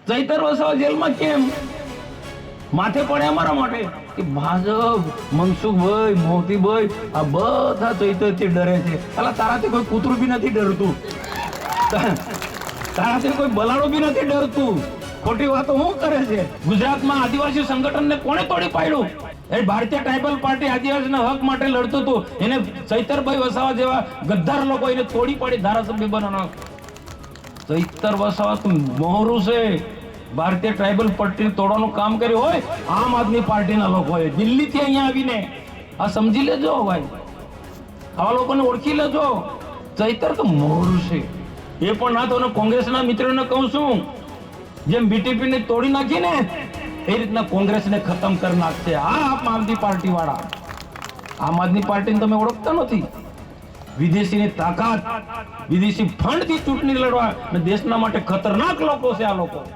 ચૈતર વસાવા જેલમાં કેમ? માથે પડે અમારા માટે કે ભાજપ, મનસુખભાઈ, મોતીભાઈ આ બધા ચૈતરથી ડરે છે. અલા તારાથી કોઈ કૂતરું બી નથી ડરતું, તારાથી કોઈ બલાડો બી નથી ડરતું. ખોટી વાતો શું કરે છે? ગુજરાતમાં આદિવાસી સંગઠનને કોણે તોડી પાડ્યું? એ ભારતીય ટ્રાઇબલ પાર્ટી આદિવાસીના હક માટે લડતું હતું, એને ચૈતરભાઈ વસાવા જેવા ગદ્દાર લોકો એને તોડી પાડી ધારાસભ્ય બનાવવાનો. ચૈતર વસાવા તો મોહરું છે. ભારતીય ટ્રાઇબલ પાર્ટી તોડવાનું કામ કર્યું હોય આમ આદમી પાર્ટીના લોકોએ દિલ્હીથી અહીંયા આવીને. આ સમજી લેજો ભાઈ, આવા લોકોને ઓળખી લેજો. ચૈતર તો મોહરું છે. એ પણ ના તો કોંગ્રેસના મિત્રોને કહું છું, જેમ બીટીપી ને તોડી નાખી ને એ રીતના કોંગ્રેસને ખતમ કરી નાખશે આમ આદમી પાર્ટી વાળા. આમ આદમી પાર્ટીને તમે ઓળખતા નથી. વિદેશીની તાકાત, વિદેશી ફંડથી ચૂંટણી લડવા દેશના માટે ખતરનાક લોકો છે આ લોકો.